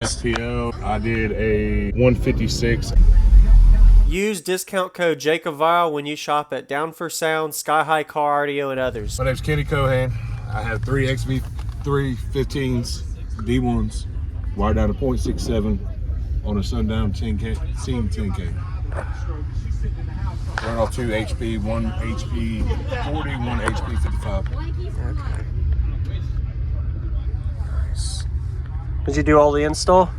STO, I did a 156. Use discount code JacobViral when you shop at Down for Sound, SkyHigh Car Audio, and others. My name's Kenny Cohan. I have 3 XV315s, D1s, wired out a .67 on a sundown 10K, scene 10K. Run off 2 HP, 1 HP 40, 1 HP 55. Okay. Nice. Did you do all the install?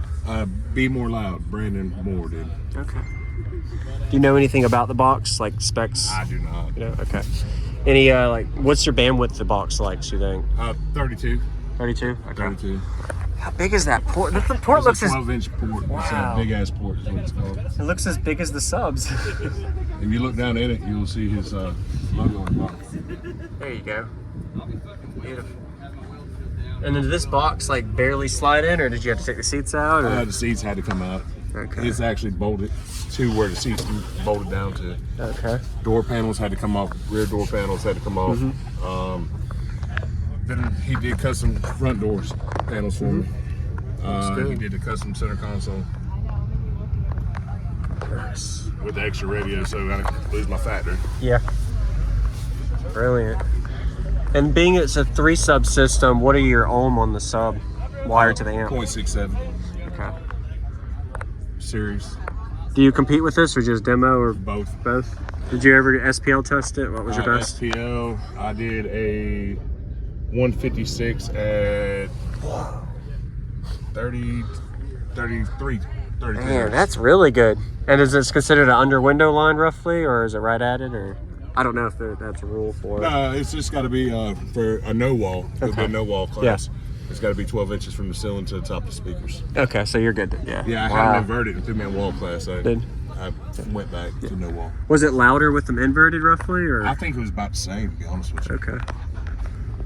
Be More Loud, Brandon Moore did. Okay. Do you know anything about the box, like specs? I do not. You know? Okay. Any like, what's your bandwidth the box likes? You think? 32. 32. Okay. 32. How big is that port? The port looks a 12-inch port. Wow. It's a big ass port is what it's called. It looks as big as the subs. If you look down in it, you will see his logo on the box. There you go. Beautiful. And then did this box like barely slide in, or did you have to take the seats out? Or? The seats had to come out. Okay. It's actually bolted to where the seats bolted down to. Okay. Door panels had to come off. Rear door panels had to come off. Then he did custom front doors panels for me. He did the custom center console. Nice. With the extra radio, so I didn't lose my factor. Yeah. Brilliant. And being it's a 3 sub system, what are your ohm on the sub wired to the amp? 0.67. Okay. Series. Do you compete with this or just demo or Both? Both. Did you ever SPL test it? What was your best? SPL, I did a 156 at 33. Man, that's really good. And is this considered an under window line roughly, or is it right at it, or? I don't know if that's a rule for it. No, it's just got to be for a no wall. It'll be a no wall class. Yeah. It's got to be 12 inches from the ceiling to the top of the speakers. Okay, so you're good. Yeah. Yeah, I had it inverted and threw me in wall class. So Did? I went back to no wall. Was it louder with them inverted roughly, or? I think it was about the same, to be honest with you. Okay.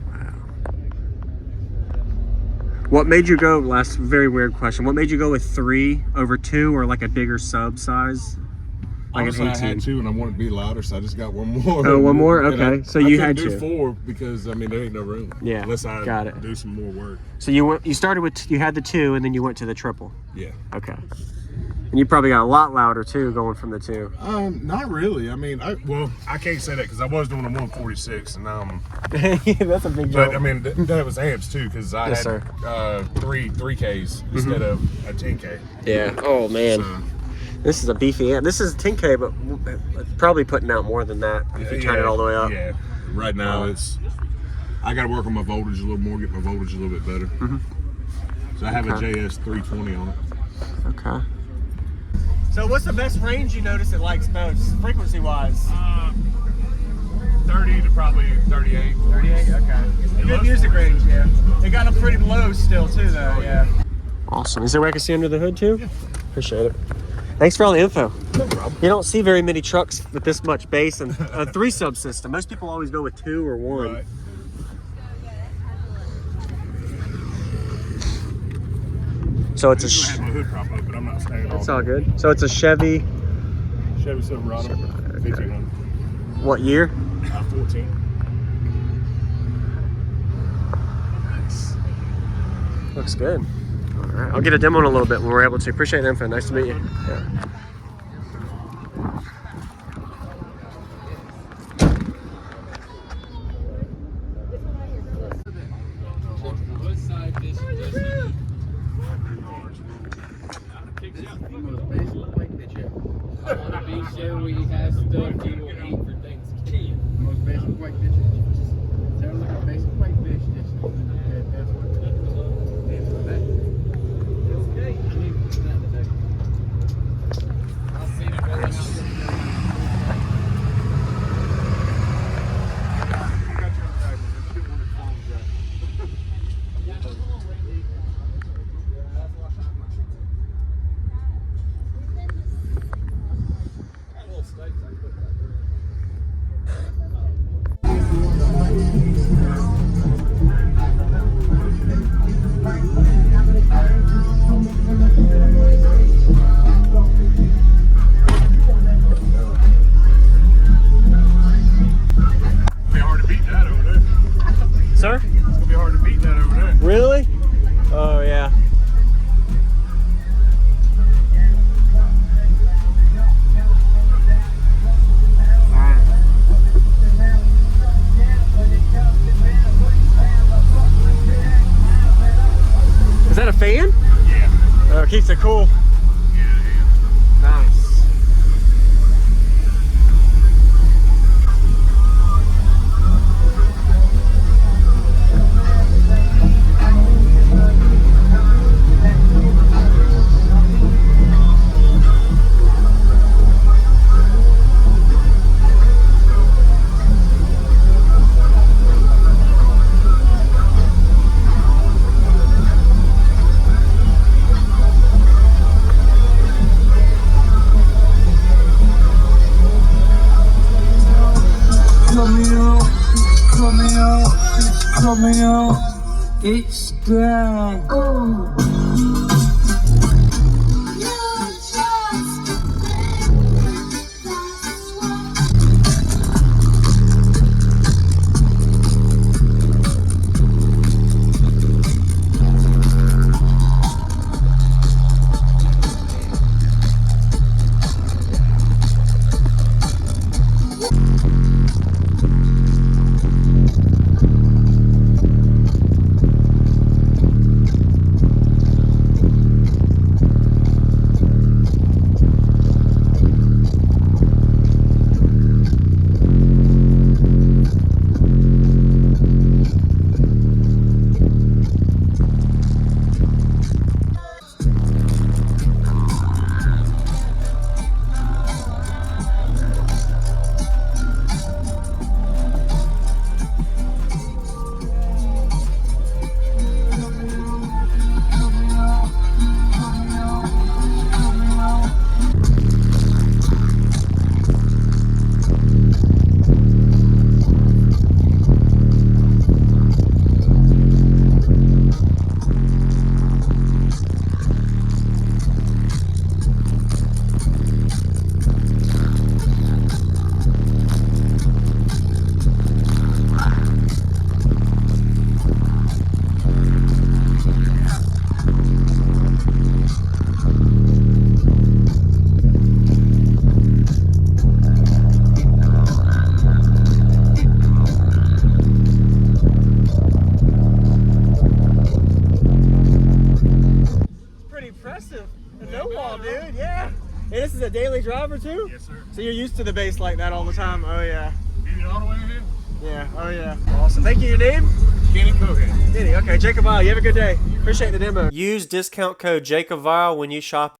Wow. What made you go? Last very weird question. What made you go with 3 over 2, or like a bigger sub size? Like Honestly, an I 18. had 2 and I wanted to be louder, so I just got 1 more. Oh, 1 more? And Okay. So you had to to. 4 because I mean there ain't no room. Yeah. Unless I got it. do some more work. So you started with, you had the 2 and then you went to the triple. Yeah. Okay. And you probably got a lot louder too going from the 2. Not really. I mean, I can't say that because I was doing a 146 and That's a big jump. but I mean that was amps too because I Yes, had 3Ks instead of a 10K. Yeah. Oh man. So, This is a beefy amp. This is 10K, but probably putting out more than that if you turn it all the way up. Yeah. Right now I got to work on my voltage a little more, get my voltage a little bit better. So I have a JS 320 on it. Okay. So what's the best range you notice it likes most, frequency-wise? 30 to probably 38. 38? Okay. Good music range, yeah. It got them pretty low still too, though, yeah. Awesome. Is there a way I can see under the hood too? Yeah. Appreciate it. Thanks for all the info. No problem. You don't see very many trucks with this much bass and a 3 sub system. Most people always go with 2 or 1. Right. So it's I had my hood prop up, but I'm not staying on. It's all good. So it's a Chevy. Chevy Silverado, 1500. What year? 14. Nice. Looks good. All right. I'll get a demo in a little bit when we're able to. Appreciate the info. Nice to meet you. Yeah. Most basic white bitches. Sounds like a basic white bitch. That's what Keeps it cool. Nice. Coming out, it's there. Hey, this is a daily driver too? Yes, sir. So you're used to the bass like that all the time? Oh yeah. You all the way in here? Yeah, oh yeah. Awesome. Thank you. Your name? Kenny Cogan. Kenny. Okay, JacobViral. You have a good day. Appreciate the demo. Use discount code JacobViral when you shop